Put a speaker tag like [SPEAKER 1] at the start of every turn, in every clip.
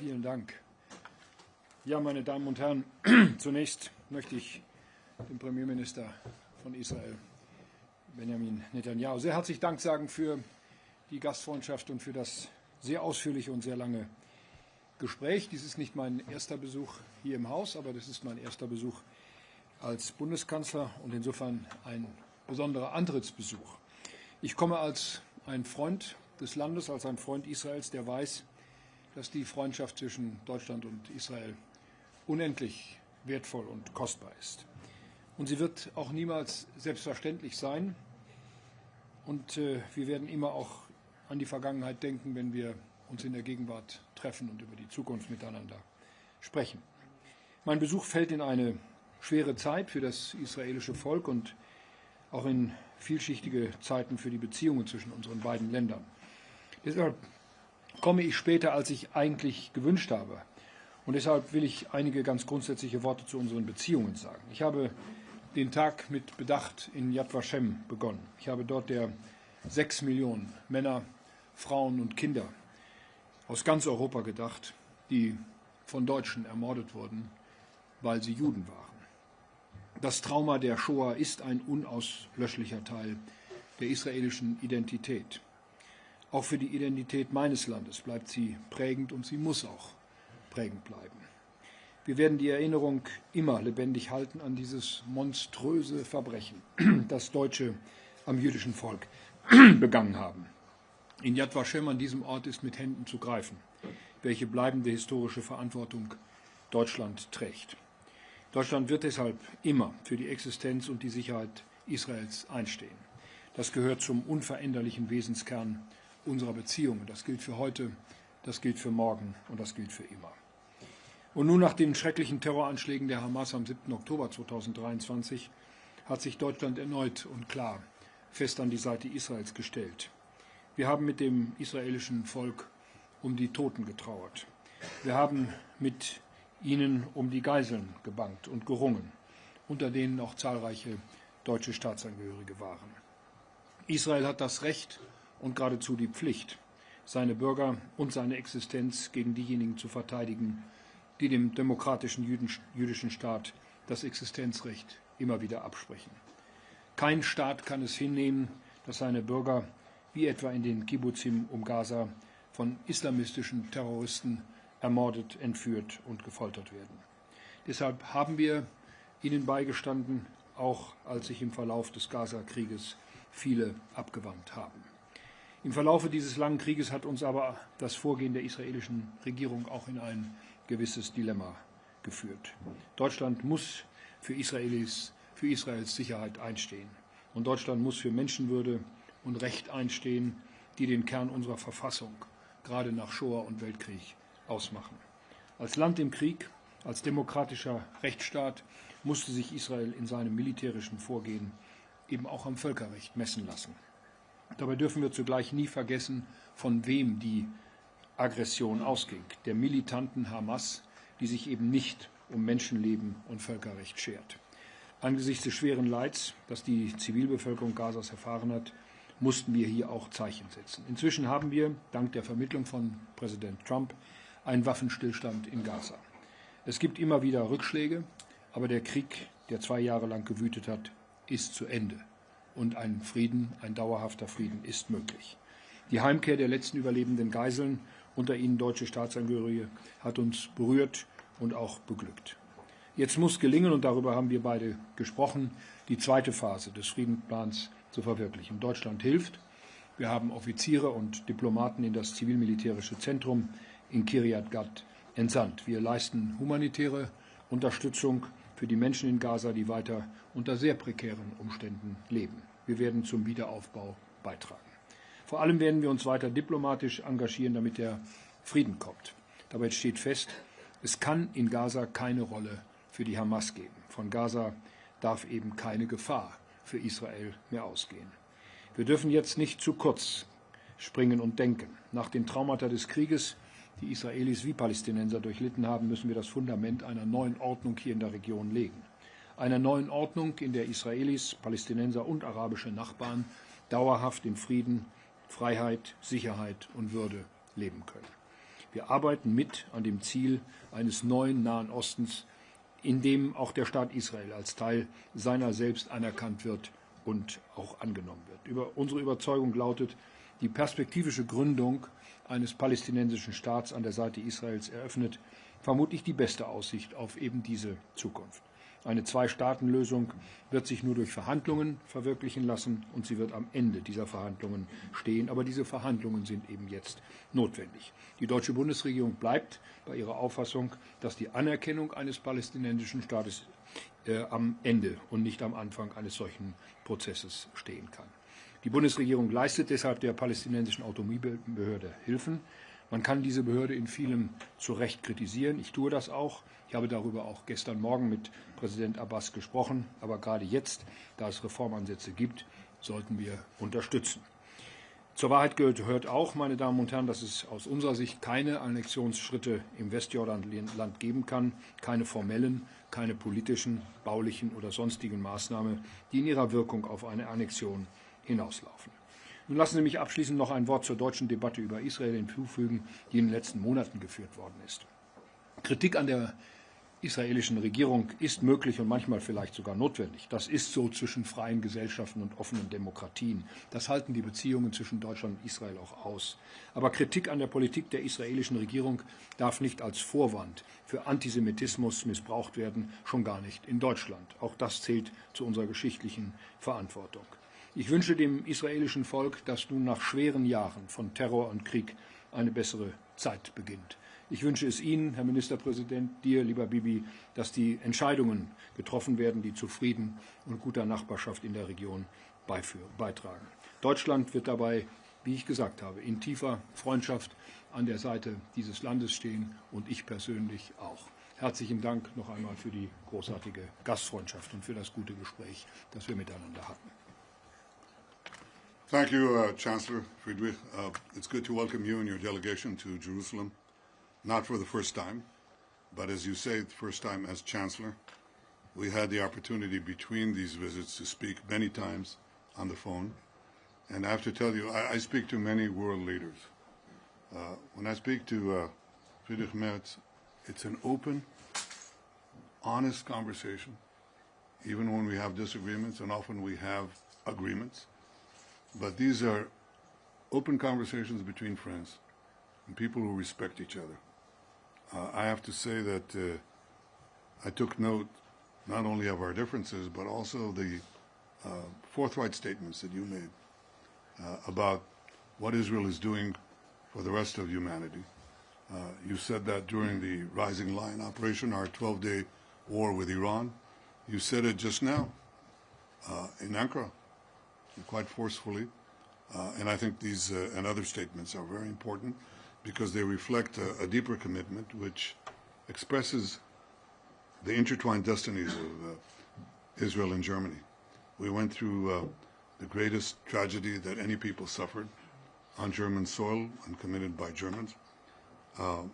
[SPEAKER 1] Vielen Dank. Ja, meine Damen und Herren, zunächst möchte ich dem Premierminister von Israel, Benjamin Netanyahu, sehr herzlich Dank sagen für die Gastfreundschaft und für das sehr ausführliche und sehr lange Gespräch. Dies ist nicht mein erster Besuch hier im Haus, aber das ist mein erster Besuch als Bundeskanzler und insofern ein besonderer Antrittsbesuch. Ich komme als ein Freund des Landes, als ein Freund Israels, der weiß, dass die Freundschaft zwischen Deutschland und Israel unendlich wertvoll und kostbar ist. Und sie wird auch niemals selbstverständlich sein. Und wir werden immer auch an die Vergangenheit denken, wenn wir uns in der Gegenwart treffen und über die Zukunft miteinander sprechen. Mein Besuch fällt in eine schwere Zeit für das israelische Volk und auch in vielschichtige Zeiten für die Beziehungen zwischen unseren beiden Ländern. Deshalb komme ich später, als ich eigentlich gewünscht habe. Und deshalb will ich einige ganz grundsätzliche Worte zu unseren Beziehungen sagen. Ich habe den Tag mit Bedacht in Yad Vashem begonnen. Ich habe dort der 6 Millionen Männer, Frauen und Kinder aus ganz Europa gedacht, die von Deutschen ermordet wurden, weil sie Juden waren. Das Trauma der Shoah ist ein unauslöschlicher Teil der israelischen Identität. Auch für die Identität meines Landes bleibt sie prägend und sie muss auch prägend bleiben. Wir werden die Erinnerung immer lebendig halten an dieses monströse Verbrechen, das Deutsche am jüdischen Volk begangen haben. In Yad Vashem, an diesem Ort, ist mit Händen zu greifen, welche bleibende historische Verantwortung Deutschland trägt. Deutschland wird deshalb immer für die Existenz und die Sicherheit Israels einstehen. Das gehört zum unveränderlichen Wesenskern unserer Beziehungen. Das gilt für heute, das gilt für morgen und das gilt für immer. Und nun nach den schrecklichen Terroranschlägen der Hamas am 7. Oktober 2023 hat sich Deutschland erneut und klar fest an die Seite Israels gestellt. Wir haben mit dem israelischen Volk um die Toten getrauert. Wir haben mit ihnen um die Geiseln gebangt und gerungen, unter denen auch zahlreiche deutsche Staatsangehörige waren. Israel hat das Recht und geradezu die Pflicht, seine Bürger und seine Existenz gegen diejenigen zu verteidigen, die dem demokratischen jüdischen Staat das Existenzrecht immer wieder absprechen. Kein Staat kann es hinnehmen, dass seine Bürger, wie etwa in den Kibbuzim um Gaza, von islamistischen Terroristen ermordet, entführt und gefoltert werden. Deshalb haben wir ihnen beigestanden, auch als sich im Verlauf des Gaza-Krieges viele abgewandt haben. Im Verlaufe dieses langen Krieges hat uns aber das Vorgehen der israelischen Regierung auch in ein gewisses Dilemma geführt. Deutschland muss für Israels Sicherheit einstehen. Und Deutschland muss für Menschenwürde und Recht einstehen, die den Kern unserer Verfassung, gerade nach Shoah und Weltkrieg, ausmachen. Als Land im Krieg, als demokratischer Rechtsstaat musste sich Israel in seinem militärischen Vorgehen eben auch am Völkerrecht messen lassen. Dabei dürfen wir zugleich nie vergessen, von wem die Aggression ausging, der militanten Hamas, die sich eben nicht um Menschenleben und Völkerrecht schert. Angesichts des schweren Leids, das die Zivilbevölkerung Gazas erfahren hat, mussten wir hier auch Zeichen setzen. Inzwischen haben wir, dank der Vermittlung von Präsident Trump, einen Waffenstillstand in Gaza. Es gibt immer wieder Rückschläge, aber der Krieg, der 2 Jahre lang gewütet hat, ist zu Ende. Und ein Frieden, ein dauerhafter Frieden ist möglich. Die Heimkehr der letzten überlebenden Geiseln, unter ihnen deutsche Staatsangehörige, hat uns berührt und auch beglückt. Jetzt muss gelingen, und darüber haben wir beide gesprochen, die zweite Phase des Friedensplans zu verwirklichen. Deutschland hilft. Wir haben Offiziere und Diplomaten in das zivil-militärische Zentrum in Kiryat Gat entsandt. Wir leisten humanitäre Unterstützung für die Menschen in Gaza, die weiter unter sehr prekären Umständen leben. Wir werden zum Wiederaufbau beitragen. Vor allem werden wir uns weiter diplomatisch engagieren, damit der Frieden kommt. Dabei steht fest, es kann in Gaza keine Rolle für die Hamas geben. Von Gaza darf eben keine Gefahr für Israel mehr ausgehen. Wir dürfen jetzt nicht zu kurz springen und denken. Nach den Traumata des Krieges, die Israelis wie Palästinenser durchlitten haben, müssen wir das Fundament einer neuen Ordnung hier in der Region legen. Einer neuen Ordnung, in der Israelis, Palästinenser und arabische Nachbarn dauerhaft in Frieden, Freiheit, Sicherheit und Würde leben können. Wir arbeiten mit an dem Ziel eines neuen Nahen Ostens, in dem auch der Staat Israel als Teil seiner selbst anerkannt wird und auch angenommen wird. Unsere Überzeugung lautet, die perspektivische Gründung eines palästinensischen Staats an der Seite Israels eröffnet vermutlich die beste Aussicht auf eben diese Zukunft. Eine Zwei-Staaten-Lösung wird sich nur durch Verhandlungen verwirklichen lassen und sie wird am Ende dieser Verhandlungen stehen. Aber diese Verhandlungen sind eben jetzt notwendig. Die deutsche Bundesregierung bleibt bei ihrer Auffassung, dass die Anerkennung eines palästinensischen Staates am Ende und nicht am Anfang eines solchen Prozesses stehen kann. Die Bundesregierung leistet deshalb der palästinensischen Autonomiebehörde Hilfen. Man kann diese Behörde in vielem zu Recht kritisieren. Ich tue das auch. Ich habe darüber auch gestern Morgen mit Präsident Abbas gesprochen. Aber gerade jetzt, da es Reformansätze gibt, sollten wir unterstützen. Zur Wahrheit gehört auch, meine Damen und Herren, dass es aus unserer Sicht keine Annexionsschritte im Westjordanland geben kann, keine formellen, keine politischen, baulichen oder sonstigen Maßnahmen, die in ihrer Wirkung auf eine Annexion hinauslaufen. Nun lassen Sie mich abschließend noch ein Wort zur deutschen Debatte über Israel hinzufügen, die in den letzten Monaten geführt worden ist. Kritik an der israelischen Regierung ist möglich und manchmal vielleicht sogar notwendig. Das ist so zwischen freien Gesellschaften und offenen Demokratien. Das halten die Beziehungen zwischen Deutschland und Israel auch aus. Aber Kritik an der Politik der israelischen Regierung darf nicht als Vorwand für Antisemitismus missbraucht werden, schon gar nicht in Deutschland. Auch das zählt zu unserer geschichtlichen Verantwortung. Ich wünsche dem israelischen Volk, dass nun nach schweren Jahren von Terror und Krieg eine bessere Zeit beginnt. Ich wünsche es Ihnen, Herr Ministerpräsident, dir, lieber Bibi, dass die Entscheidungen getroffen werden, die zu Frieden und guter Nachbarschaft in der Region beitragen. Deutschland wird dabei, wie ich gesagt habe, in tiefer Freundschaft an der Seite dieses Landes stehen und ich persönlich auch. Herzlichen Dank noch einmal für die großartige Gastfreundschaft und für das gute Gespräch, das wir miteinander hatten.
[SPEAKER 2] Thank you, Chancellor Friedrich. It's good to welcome you and your delegation to Jerusalem, not for the first time, but as you say, the first time as Chancellor. We had the opportunity between these visits to speak many times on the phone. And I have to tell you, I speak to many world leaders. When I speak to Friedrich Merz, it's an open, honest conversation, even when we have disagreements, and often we have agreements. But these are open conversations between friends and people who respect each other. I have to say that I took note not only of our differences, but also the forthright statements that you made about what Israel is doing for the rest of humanity. You said that during the Rising Lion operation, our 12-day war with Iran. You said it just now in Ankara, quite forcefully. And I think these and other statements are very important because they reflect a deeper commitment which expresses the intertwined destinies of Israel and Germany. We went through the greatest tragedy that any people suffered on German soil and committed by Germans. And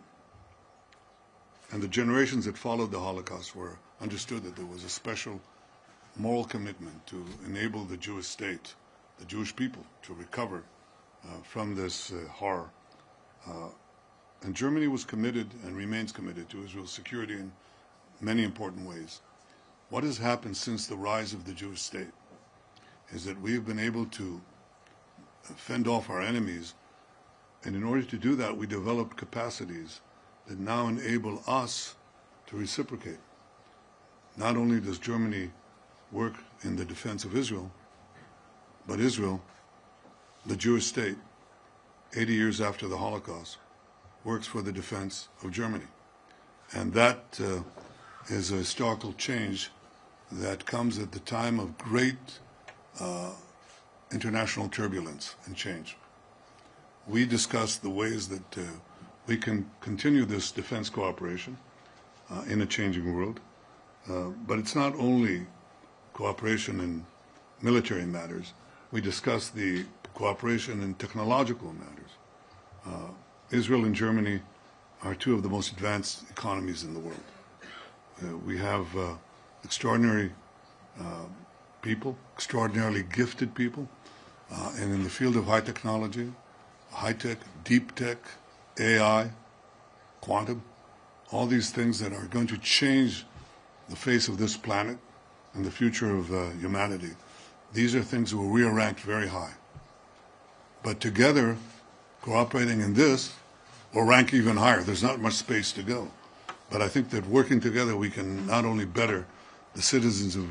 [SPEAKER 2] the generations that followed the Holocaust understood that there was a special moral commitment to enable the Jewish state, the Jewish people, to recover from this horror. And Germany was committed and remains committed to Israel's security in many important ways. What has happened since the rise of the Jewish state is that we have been able to fend off our enemies, and in order to do that, we developed capacities that now enable us to reciprocate. Not only does Germany work in the defense of Israel, but Israel, the Jewish state, 80 years after the Holocaust, works for the defense of Germany. And that is a historical change that comes at the time of great international turbulence and change. We discussed the ways that we can continue this defense cooperation in a changing world. But it's not only cooperation in military matters. We discussed the cooperation in technological matters. Israel and Germany are two of the most advanced economies in the world. We have extraordinary people, extraordinarily gifted people, and in the field of high technology, high tech, deep tech, AI, quantum, all these things that are going to change the face of this planet and the future of humanity. These are things where we are ranked very high. But together, cooperating in this, we'll rank even higher. There's not much space to go. But I think that working together, we can not only better the citizens of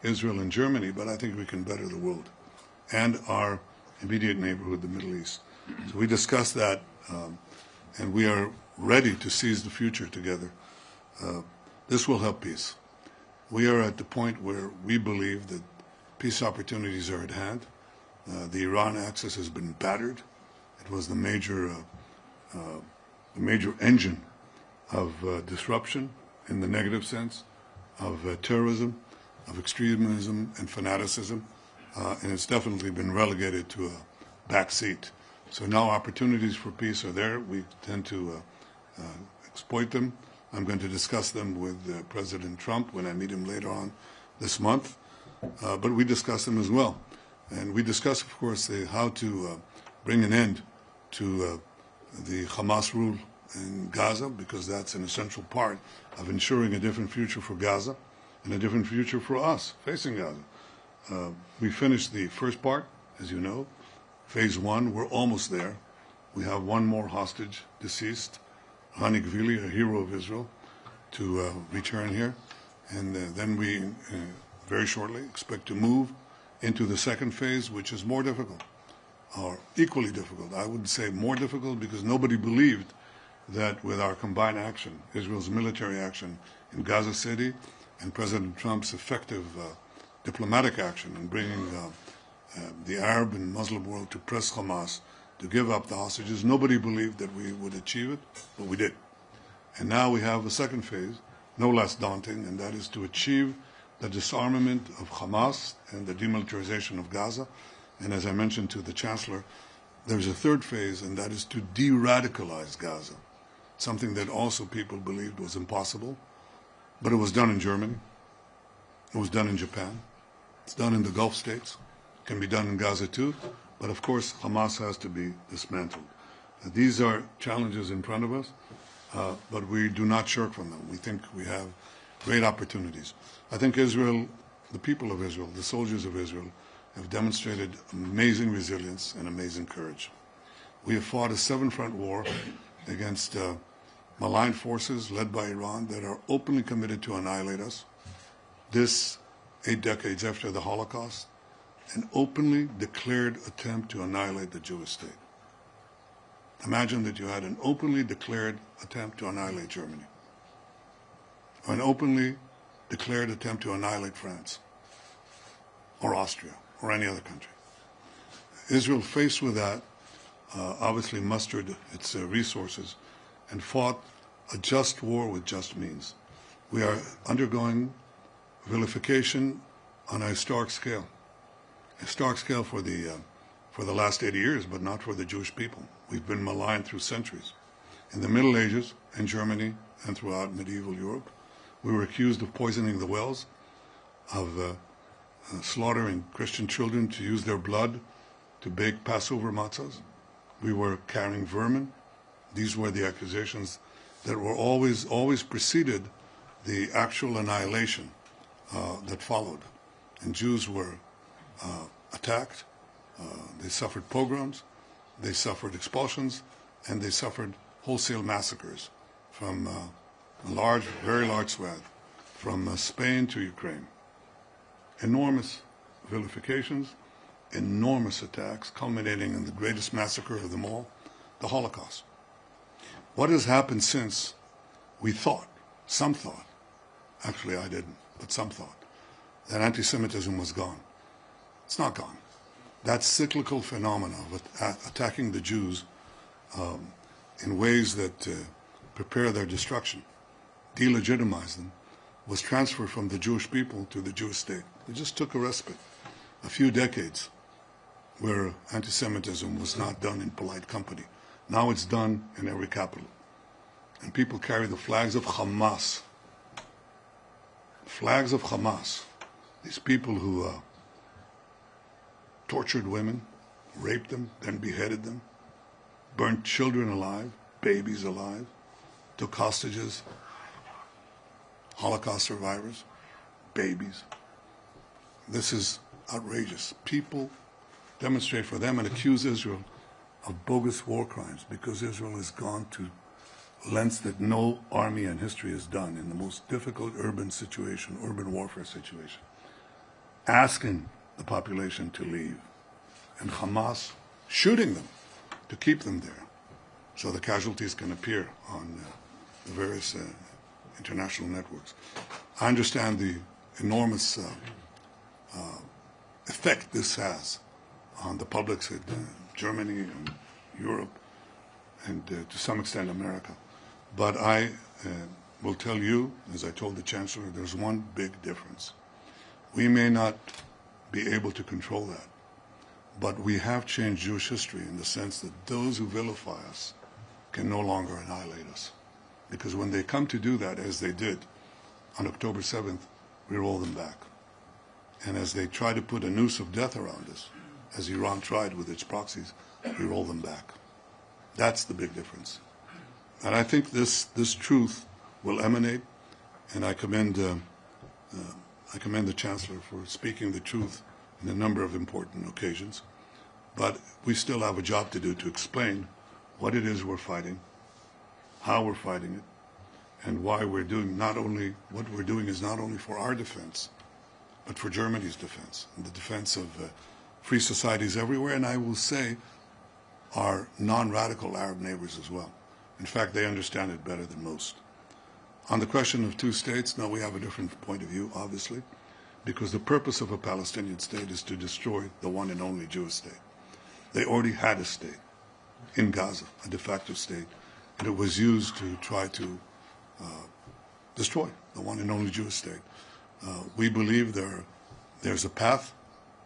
[SPEAKER 2] Israel and Germany, but I think we can better the world and our immediate neighborhood, the Middle East. So we discussed that, and we are ready to seize the future together. This will help peace. We are at the point where we believe that peace opportunities are at hand. The Iran axis has been battered. It was the major engine of disruption in the negative sense, of terrorism, of extremism and fanaticism, and it's definitely been relegated to a back seat. So now opportunities for peace are there. We tend to exploit them. I'm going to discuss them with President Trump when I meet him later on this month, but we discuss them as well. And we discuss, of course, how to bring an end to the Hamas rule in Gaza, because that's an essential part of ensuring a different future for Gaza and a different future for us facing Gaza. We finished the first part, as you know, phase one. We're almost there. We have one more hostage deceased, Hani Gvili, a hero of Israel, to return here. And then we, very shortly, expect to move into the second phase, which is more difficult, or equally difficult. I would say more difficult because nobody believed that with our combined action, Israel's military action in Gaza City and President Trump's effective diplomatic action in bringing the Arab and Muslim world to press Hamas to give up the hostages, nobody believed that we would achieve it, but we did. And now we have a second phase, no less daunting, and that is to achieve the disarmament of Hamas and the demilitarization of Gaza. And as I mentioned to the Chancellor, there's a third phase, and that is to de-radicalize Gaza, something that also people believed was impossible. But it was done in Germany. It was done in Japan. It's done in the Gulf states. It can be done in Gaza too. But of course, Hamas has to be dismantled. These are challenges in front of us, but we do not shirk from them. We think we have great opportunities. I think Israel, the people of Israel, the soldiers of Israel, have demonstrated amazing resilience and amazing courage. We have fought a seven-front war against malign forces led by Iran that are openly committed to annihilate us. This 8 decades after the Holocaust, an openly declared attempt to annihilate the Jewish state. Imagine that you had an openly declared attempt to annihilate Germany, or an openly declared attempt to annihilate France, or Austria, or any other country. Israel, faced with that, obviously mustered its resources and fought a just war with just means. We are undergoing vilification on a historic scale for the last 80 years, but not for the Jewish people. We've been maligned through centuries. In the Middle Ages, in Germany, and throughout medieval Europe, we were accused of poisoning the wells, of slaughtering Christian children to use their blood to bake Passover matzahs. We were carrying vermin. These were the accusations that were always preceded the actual annihilation that followed. And Jews were attacked. They suffered pogroms. They suffered expulsions, and they suffered wholesale massacres from a very large swath, from Spain to Ukraine. Enormous vilifications, enormous attacks, culminating in the greatest massacre of them all, the Holocaust. What has happened since? We thought, some thought, actually I didn't, but some thought, that anti-Semitism was gone. It's not gone. That cyclical phenomenon of attacking the Jews in ways that prepare their destruction, delegitimize them, was transferred from the Jewish people to the Jewish state. It just took a respite, a few decades, where anti-Semitism was not done in polite company. Now it's done in every capital. And people carry the flags of Hamas. Flags of Hamas. These people who tortured women, raped them, then beheaded them, burnt children alive, babies alive, took hostages, Holocaust survivors, babies. This is outrageous. People demonstrate for them and accuse Israel of bogus war crimes because Israel has gone to lengths that no army in history has done in the most difficult urban situation, urban warfare situation, asking the population to leave, and Hamas shooting them to keep them there so the casualties can appear on the various international networks. I understand the enormous effect this has on the publics in Germany and Europe and to some extent America. But I will tell you, as I told the Chancellor, there's one big difference. We may not be able to control that, but we have changed Jewish history in the sense that those who vilify us can no longer annihilate us. Because when they come to do that, as they did on October 7th, we roll them back. And as they try to put a noose of death around us, as Iran tried with its proxies, we roll them back. That's the big difference. And I think this truth will emanate, and I commend the Chancellor for speaking the truth in a number of important occasions. But we still have a job to do to explain what it is we're fighting, how we're fighting it, and why we're doing what we're doing is not only for our defense, but for Germany's defense, and the defense of free societies everywhere, and I will say our non-radical Arab neighbors as well. In fact, they understand it better than most. On the question of two states, no, we have a different point of view, obviously, because the purpose of a Palestinian state is to destroy the one and only Jewish state. They already had a state in Gaza, a de facto state, and it was used to try to destroy the one and only Jewish state. We believe there's a path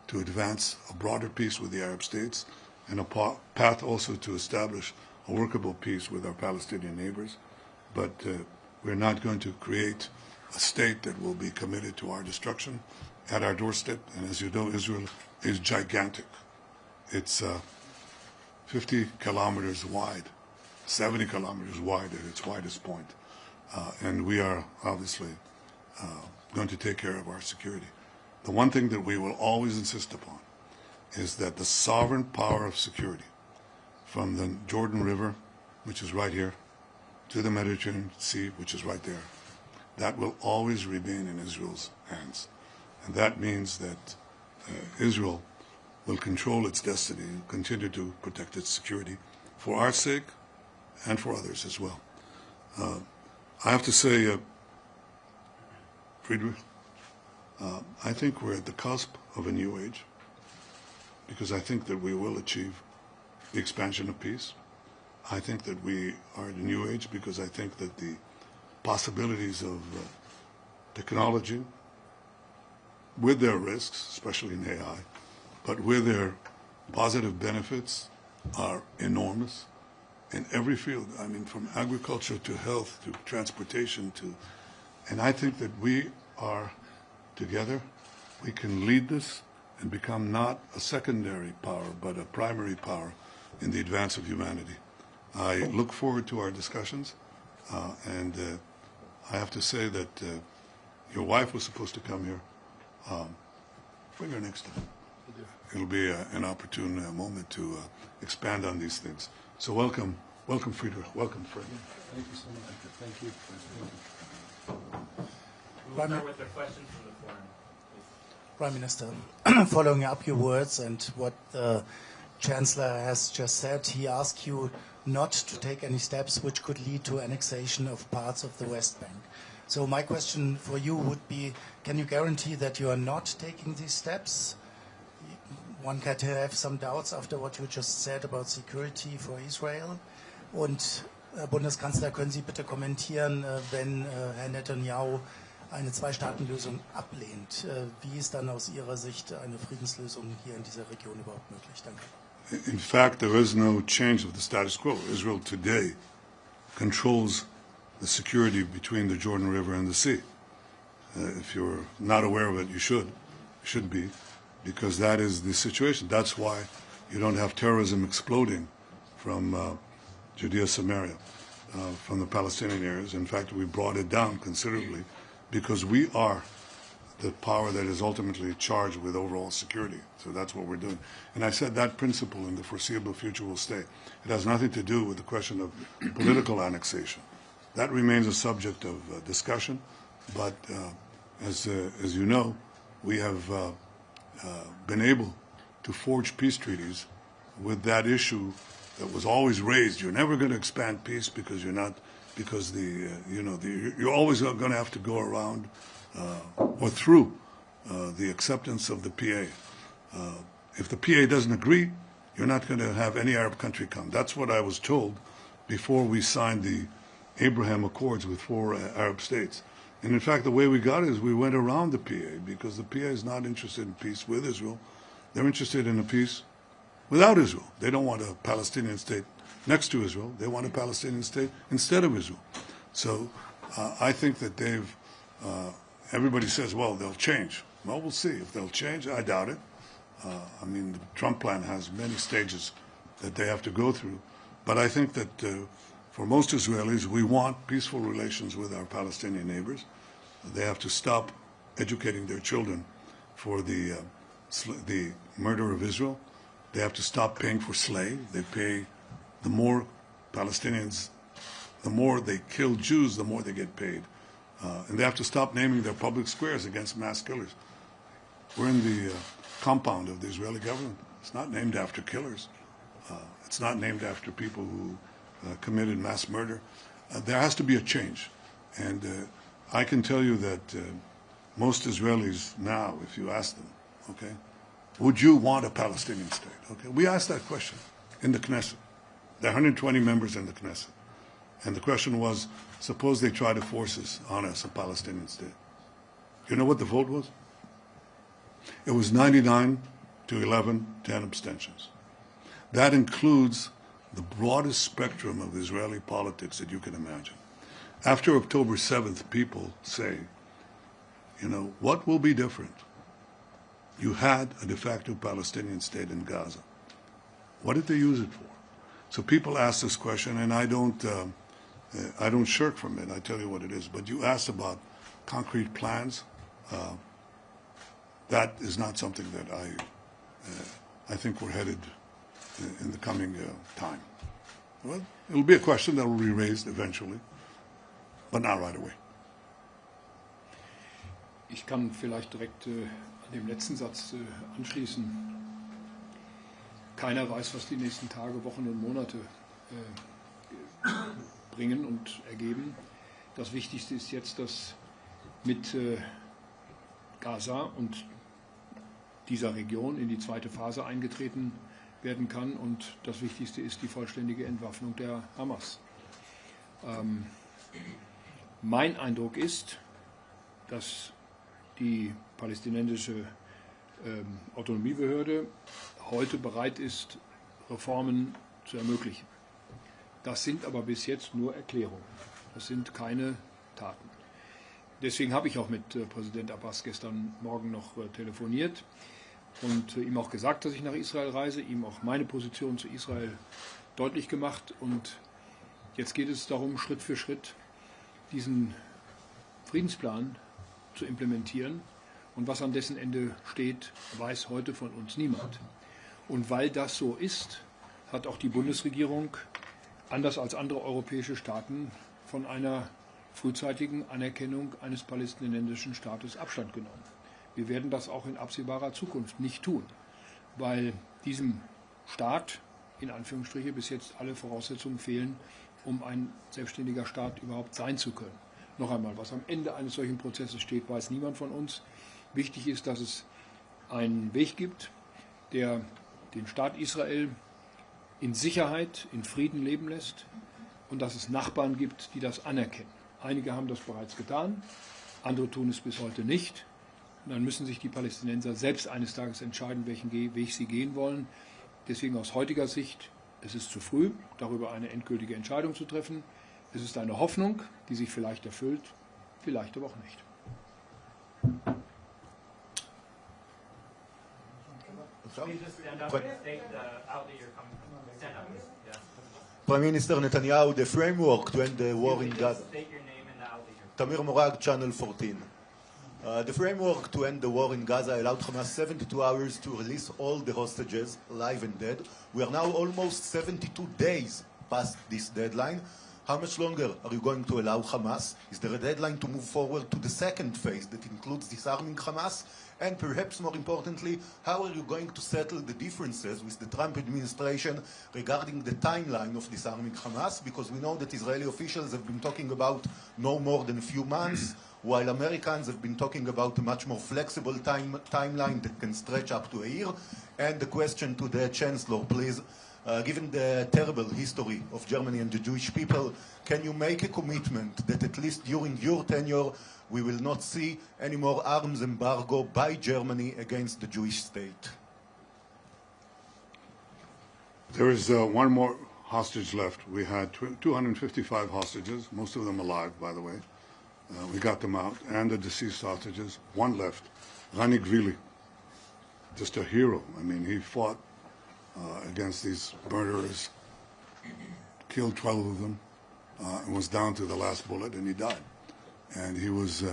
[SPEAKER 2] to advance a broader peace with the Arab states and a path also to establish a workable peace with our Palestinian neighbors. But we're not going to create a state that will be committed to our destruction at our doorstep. And as you know, Israel is gigantic. It's 50 kilometers wide, 70 kilometers wide at its widest point. And we are obviously going to take care of our security. The one thing that we will always insist upon is that the sovereign power of security from the Jordan River, which is right here, to the Mediterranean Sea, which is right there, that will always remain in Israel's hands. And that means that Israel will control its destiny and continue to protect its security for our sake and for others as well. I have to say, Friedrich, I think we're at the cusp of a new age, because I think that we will achieve the expansion of peace. I think that we are at a new age because I think that the possibilities of technology, with their risks, especially in AI, but with their positive benefits, are enormous in every field. I mean, from agriculture to health to transportation and I think that we are together, we can lead this and become not a secondary power, but a primary power in the advance of humanity. I look forward to our discussions, and I have to say that your wife was supposed to come here. Bring her next time. It'll be an opportune moment to expand on these things. So welcome, Friedrich. Welcome, Fred.
[SPEAKER 1] Thank you so much. Thank you.
[SPEAKER 3] We'll start with the questions from the forum.
[SPEAKER 4] Prime Minister, following up your words and what the Chancellor has just said, he asked you not to take any steps which could lead to annexation of parts of the West Bank. So my question for you would be, can you guarantee that you are not taking these steps? One can have some doubts after what you just said about security for Israel. Und Herr Bundeskanzler, können Sie bitte kommentieren, wenn Herr Netanyahu eine Zwei-Staaten-Lösung ablehnt? Wie ist dann aus Ihrer Sicht eine Friedenslösung hier in dieser Region überhaupt möglich? Danke.
[SPEAKER 2] In fact, there is no change of the status quo. Israel today controls the security between the Jordan River and the sea. If you're not aware of it, you should be, because that is the situation. That's why you don't have terrorism exploding from Judea, Samaria. from the Palestinian areas. In fact, we brought it down considerably because we are the power that is ultimately charged with overall security. So that's what we're doing. And I said that principle in the foreseeable future will stay. It has nothing to do with the question of political annexation. That remains a subject of discussion, but as you know, we have been able to forge peace treaties with that issue that was always raised. You're never going to expand peace because you're not, because you're always going to have to go around or through the acceptance of the PA. If the PA doesn't agree, you're not going to have any Arab country come. That's what I was told before we signed the Abraham Accords with 4 Arab states. And in fact, the way we got it is we went around the PA because the PA is not interested in peace with Israel. They're interested in a peace without Israel. They don't want a Palestinian state next to Israel. They want a Palestinian state instead of Israel. So I think that everybody says, well, they'll change. Well, we'll see. If they'll change, I doubt it. I mean, the Trump plan has many stages that they have to go through. But I think that for most Israelis, we want peaceful relations with our Palestinian neighbors. They have to stop educating their children for the murder of Israel. They have to stop paying for slaves. They pay, the more Palestinians, the more they kill Jews, the more they get paid. And they have to stop naming their public squares against mass killers. We're in the compound of the Israeli government. It's not named after killers. It's not named after people who committed mass murder. There has to be a change. And I can tell you that most Israelis now, if you ask them, okay, would you want a Palestinian state? Okay, we asked that question in the Knesset. There are 120 members in the Knesset. And the question was, suppose they try to force us on us a Palestinian state. You know what the vote was? It was 99 to 11, 10 abstentions. That includes the broadest spectrum of Israeli politics that you can imagine. After October 7th, people say, you know, what will be different? You had a de facto Palestinian state in Gaza. What did they use it for? So people ask this question, and I don't shirk from it. I tell you what it is. But you asked about concrete plans. That is not something that I think we're headed in the coming time. Well, it'll be a question that will be raised eventually, but not right away.
[SPEAKER 1] Ich kann vielleicht direkt an dem letzten Satz anschließen. Keiner weiß, was die nächsten Tage, Wochen und Monate bringen und ergeben. Das Wichtigste ist jetzt, dass mit Gaza und dieser Region in die zweite Phase eingetreten werden kann. Und das Wichtigste ist die vollständige Entwaffnung der Hamas. Mein Eindruck ist, dass die palästinensische Autonomiebehörde heute bereit ist, Reformen zu ermöglichen. Das sind aber bis jetzt nur Erklärungen. Das sind keine Taten. Deswegen habe ich auch mit Präsident Abbas gestern Morgen noch telefoniert und ihm auch gesagt, dass ich nach Israel reise, ihm auch meine Position zu Israel deutlich gemacht. Und jetzt geht es darum, Schritt für Schritt diesen Friedensplan zu implementieren. Und was an dessen Ende steht, weiß heute von uns niemand. Und weil das so ist, hat auch die Bundesregierung, anders als andere europäische Staaten, von einer frühzeitigen Anerkennung eines palästinensischen Staates Abstand genommen. Wir werden das auch in absehbarer Zukunft nicht tun, weil diesem Staat, in Anführungsstriche, bis jetzt alle Voraussetzungen fehlen, um ein selbstständiger Staat überhaupt sein zu können. Noch einmal, was am Ende eines solchen Prozesses steht, weiß niemand von uns. Wichtig ist, dass es einen Weg gibt, der den Staat Israel in Sicherheit, in Frieden leben lässt und dass es Nachbarn gibt, die das anerkennen. Einige haben das bereits getan, andere tun es bis heute nicht. Und dann müssen sich die Palästinenser selbst eines Tages entscheiden, welchen Weg sie gehen wollen. Deswegen aus heutiger Sicht, es ist zu früh, darüber eine endgültige Entscheidung zu treffen. Es ist eine Hoffnung, die sich vielleicht erfüllt, vielleicht aber auch nicht.
[SPEAKER 3] Please just stand up and state the outlet you're coming from. Stand up. Yeah.
[SPEAKER 5] Prime Minister Netanyahu, the framework to end the war in Gaza.
[SPEAKER 3] State your name and I'll be here.
[SPEAKER 5] Tamir Morag, Channel 14. The framework to end the war in Gaza allowed Hamas 72 hours to release all the hostages, alive and dead. We are now almost 72 days past this deadline. How much longer are you going to allow Hamas? Is there a deadline to move forward to the second phase that includes disarming Hamas? And perhaps more importantly, how are you going to settle the differences with the Trump administration regarding the timeline of disarming Hamas? Because we know that Israeli officials have been talking about no more than a few months, while Americans have been talking about a much more flexible timeline that can stretch up to a year. And the question to the Chancellor, please. Given the terrible history of Germany and the Jewish people, can you make a commitment that at least during your tenure we will not see any more arms embargo by Germany against the Jewish state?
[SPEAKER 2] There is one more hostage left. We had 255 hostages, most of them alive, by the way. We got them out, and the deceased hostages. One left, Rani Gvili, just a hero. I mean, he fought against these murderers, killed 12 of them, and was down to the last bullet, and he died. And he was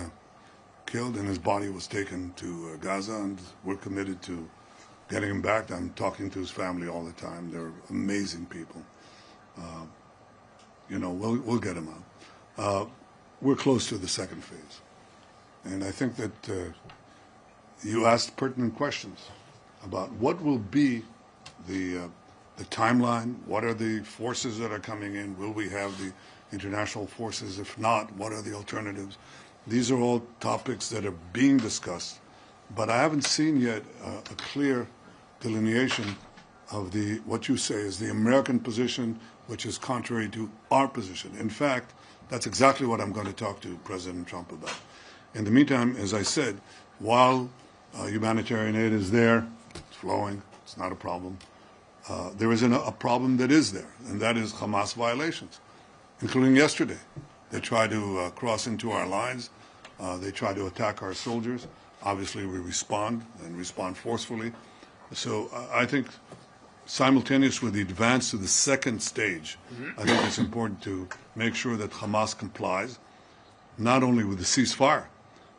[SPEAKER 2] killed, and his body was taken to Gaza, and we're committed to getting him back. I'm talking to his family all the time. They're amazing people. You know, we'll get him out. We're close to the second phase. And I think that you asked pertinent questions about what will be the timeline, what are the forces that are coming in, will we have the international forces? If not, what are the alternatives? These are all topics that are being discussed, but I haven't seen yet a clear delineation of what you say is the American position, which is contrary to our position. In fact, that's exactly what I'm going to talk to President Trump about. In the meantime, as I said, while humanitarian aid is there, it's flowing, it's not a problem, there is a problem that is there, and that is Hamas violations, including yesterday. They try to cross into our lines. They try to attack our soldiers. Obviously, we respond, and respond forcefully. So I think simultaneous with the advance to the second stage, I think it's important to make sure that Hamas complies, not only with the ceasefire,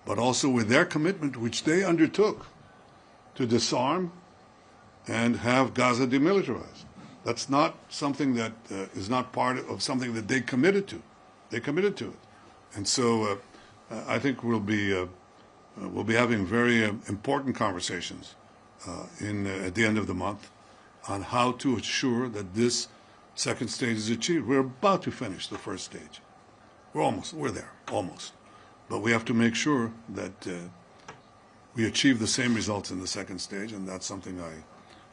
[SPEAKER 2] but also with their commitment, which they undertook, to disarm and have Gaza demilitarized. That's not something that is not part of something that they committed to. They committed to it. And so I think we'll be having very important conversations at the end of the month on how to ensure that this second stage is achieved. We're about to finish the first stage. We're there, almost. But we have to make sure that we achieve the same results in the second stage, and that's something I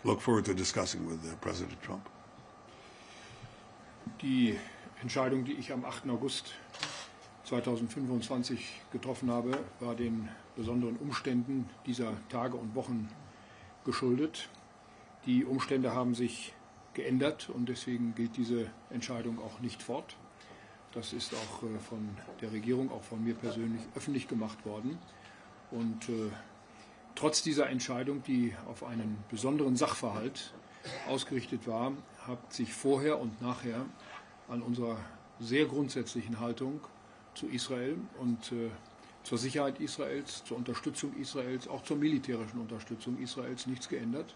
[SPEAKER 2] look forward to discussing with President Trump.
[SPEAKER 1] Die Entscheidung, die ich am 8. August 2025 getroffen habe, war den besonderen Umständen dieser Tage und Wochen geschuldet. Die Umstände haben sich geändert und deswegen gilt diese Entscheidung auch nicht fort. Das ist auch von der Regierung, auch von mir persönlich öffentlich gemacht worden. Und trotz dieser Entscheidung, die auf einen besonderen Sachverhalt ausgerichtet war, hat sich vorher und nachher an unserer sehr grundsätzlichen Haltung zu Israel und zur Sicherheit Israels, zur Unterstützung Israels, auch zur militärischen Unterstützung Israels nichts geändert.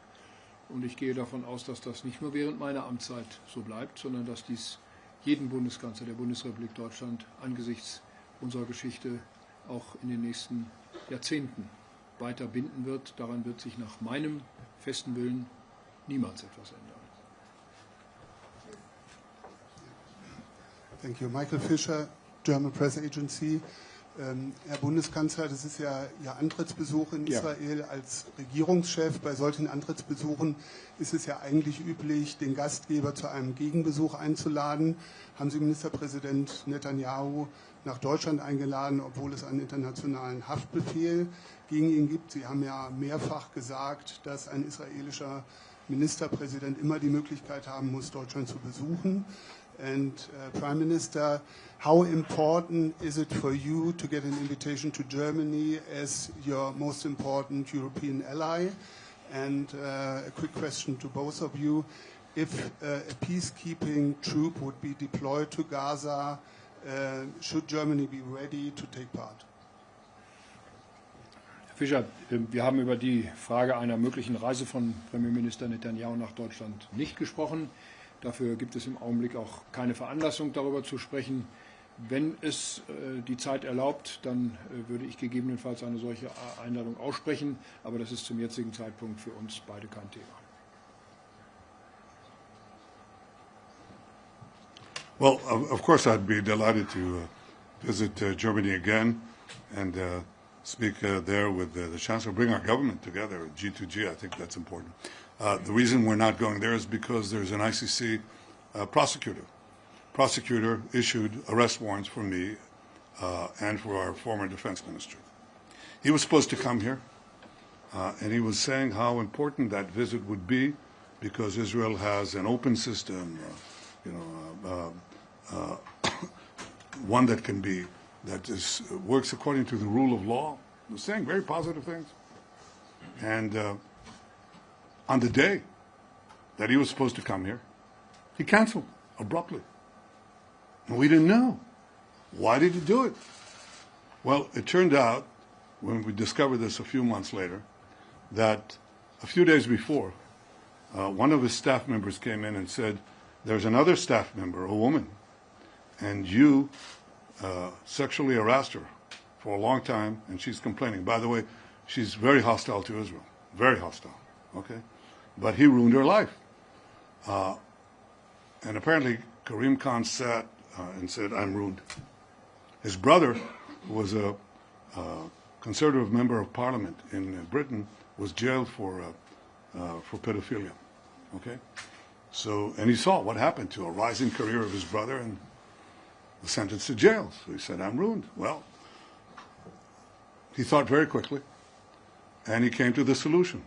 [SPEAKER 1] Und ich gehe davon aus, dass das nicht nur während meiner Amtszeit so bleibt, sondern dass dies jeden Bundeskanzler der Bundesrepublik Deutschland angesichts unserer Geschichte auch in den nächsten Jahrzehnten weiter binden wird. Daran wird sich nach meinem festen Willen niemals etwas ändern.
[SPEAKER 6] Thank you. Michael Fischer, German Press Agency. Herr Bundeskanzler, das ist ja Ihr Antrittsbesuch in Israel als Regierungschef. Bei solchen Antrittsbesuchen ist es ja eigentlich üblich, den Gastgeber zu einem Gegenbesuch einzuladen. Haben Sie Ministerpräsident Netanyahu nach Deutschland eingeladen, obwohl es einen internationalen Haftbefehl gegen ihn gibt? Sie haben ja mehrfach gesagt, dass ein israelischer Ministerpräsident immer die Möglichkeit haben muss, Deutschland zu besuchen. And Prime Minister, how important is it for you to get an invitation to Germany as your most important European ally? And a quick question to both of you. if a peacekeeping troop would be deployed to Gaza, should Germany be ready to take part?
[SPEAKER 1] Herr Fischer, wir haben über die Frage einer möglichen Reise von Premierminister Netanyahu nach Deutschland nicht gesprochen. Dafür gibt es im Augenblick auch keine Veranlassung, darüber zu sprechen. Wenn es die Zeit erlaubt, dann würde ich gegebenenfalls eine solche Einladung aussprechen. Aber das ist zum jetzigen Zeitpunkt für uns beide kein Thema.
[SPEAKER 2] Well, of course, I'd be delighted to visit Germany again and speak there with the Chancellor, bring our government together, G2G. I think that's important. The reason we're not going there is because there's an ICC prosecutor. Prosecutor issued arrest warrants for me and for our former defense minister. He was supposed to come here, and he was saying how important that visit would be because Israel has an open system, one that can be, works according to the rule of law. He was saying very positive things. And on the day that he was supposed to come here, he canceled abruptly. And we didn't know. Why did he do it? Well, it turned out, when we discovered this a few months later, that a few days before, one of his staff members came in and said, there's another staff member, a woman, and you sexually harassed her for a long time, and she's complaining. By the way, she's very hostile to Israel, very hostile, okay? But he ruined her life. And apparently, Karim Khan sat and said, I'm ruined. His brother, who was a conservative member of parliament in Britain, was jailed for pedophilia, okay? So, and he saw what happened to a rising career of his brother and was sentenced to jail. So he said, I'm ruined. Well, he thought very quickly, and he came to the solution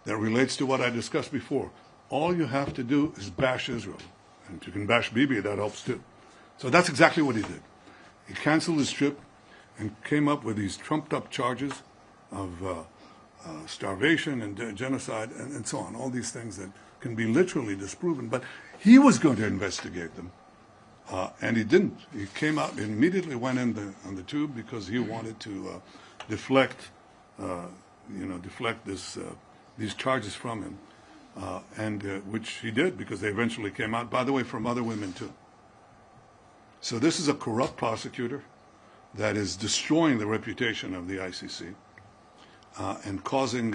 [SPEAKER 2] that relates to what I discussed before. All you have to do is bash Israel. And if you can bash Bibi, that helps too. So that's exactly what he did. He canceled his trip and came up with these trumped-up charges of starvation and genocide and so on, all these things that can be literally disproven. But he was going to investigate them, and he didn't. He came out and immediately went in on the tube because he wanted to deflect these charges from him, and which he did because they eventually came out, by the way, from other women too. So this is a corrupt prosecutor that is destroying the reputation of the ICC and causing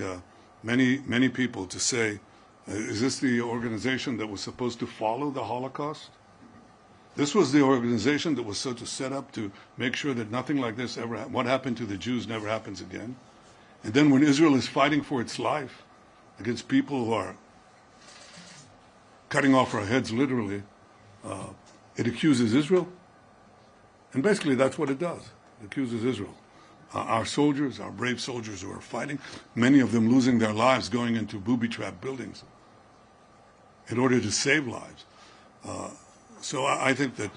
[SPEAKER 2] many people to say, is this the organization that was supposed to follow the Holocaust? This was the organization that was so to set up to make sure that nothing like this ever happened. What happened to the Jews never happens again. And then when Israel is fighting for its life against people who are cutting off our heads literally, it accuses Israel. And basically that's what it does. It accuses Israel. Our soldiers, our brave soldiers who are fighting, many of them losing their lives going into booby-trapped buildings in order to save lives. So I think that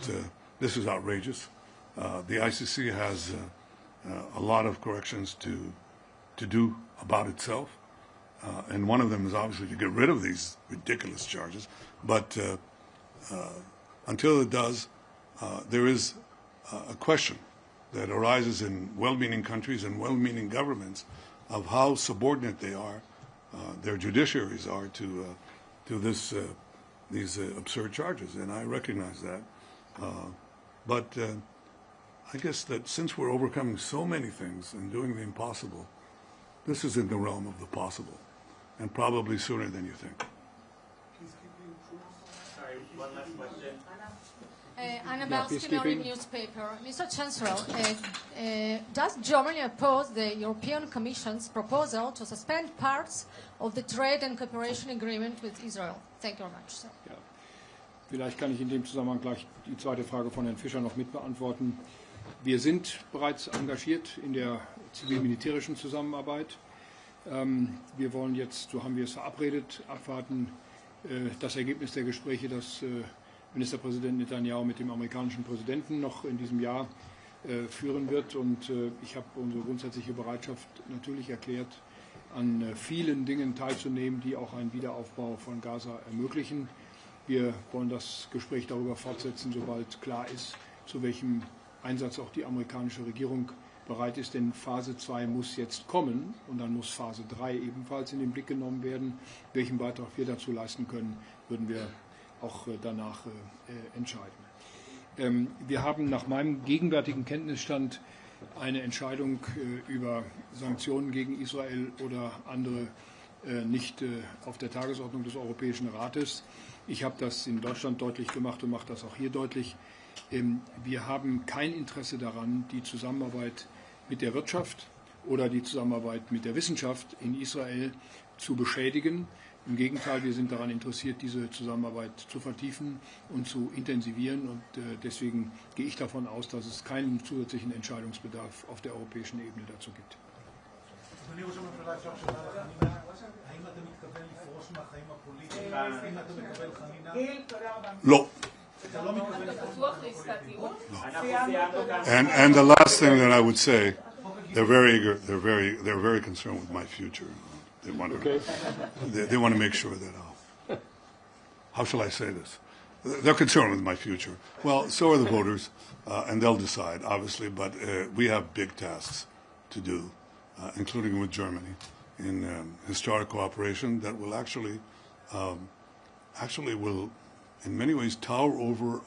[SPEAKER 2] this is outrageous. The ICC has a lot of corrections to do about itself. And one of them is obviously to get rid of these ridiculous charges. But until it does, there is a question that arises in well-meaning countries and well-meaning governments of how subordinate they are, their judiciaries are to these absurd charges, and I recognize that. But I guess that since we're overcoming so many things and doing the impossible, this is in the realm of the possible, and probably sooner than you think.
[SPEAKER 3] Sorry, one last question.
[SPEAKER 7] Anna Balsky, newspaper. Mr. Chancellor, does Germany oppose the European Commission's proposal to suspend parts of the trade and cooperation agreement with Israel? Thank you very much, sir.
[SPEAKER 1] Ja. Vielleicht kann ich in dem Zusammenhang gleich die zweite Frage von Herrn Fischer noch mitbeantworten. Wir sind bereits engagiert in der zivil-militärischen Zusammenarbeit. Wir wollen jetzt, so haben wir es verabredet, abwarten das Ergebnis der Gespräche, das Ministerpräsident Netanyahu mit dem amerikanischen Präsidenten noch in diesem Jahr führen wird. Und ich habe unsere grundsätzliche Bereitschaft natürlich erklärt, an vielen Dingen teilzunehmen, die auch einen Wiederaufbau von Gaza ermöglichen. Wir wollen das Gespräch darüber fortsetzen, sobald klar ist, zu welchem Einsatz auch die amerikanische Regierung bereit ist, denn Phase 2 muss jetzt kommen und dann muss Phase 3 ebenfalls in den Blick genommen werden. Welchen Beitrag wir dazu leisten können, würden wir auch danach entscheiden. Wir haben nach meinem gegenwärtigen Kenntnisstand eine Entscheidung über Sanktionen gegen Israel oder andere nicht auf der Tagesordnung des Europäischen Rates. Ich habe das in Deutschland deutlich gemacht und mache das auch hier deutlich. Wir haben kein Interesse daran, die Zusammenarbeit mit der Wirtschaft oder die Zusammenarbeit mit der Wissenschaft in Israel zu beschädigen. Im Gegenteil, wir sind daran interessiert, diese Zusammenarbeit zu vertiefen und zu intensivieren. Und deswegen gehe ich davon aus, dass es keinen zusätzlichen Entscheidungsbedarf auf der europäischen Ebene dazu gibt.
[SPEAKER 2] No. And the last thing that I would say, they're very eager. They're very concerned with my future. They want to make sure that how shall I say this? They're concerned with my future. Well, so are the voters, and they'll decide, obviously. But we have big tasks to do, including with Germany, in historic cooperation that will actually will, in many ways, tower over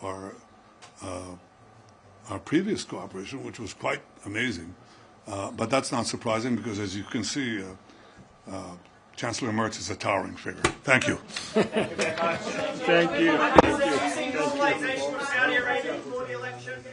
[SPEAKER 2] our previous cooperation, which was quite amazing. But that's not surprising because, as you can see, Chancellor Merz is a towering figure. Thank you.
[SPEAKER 3] Thank you very much.
[SPEAKER 1] Thank you.
[SPEAKER 3] Normalization of Saudi Arabia before the election.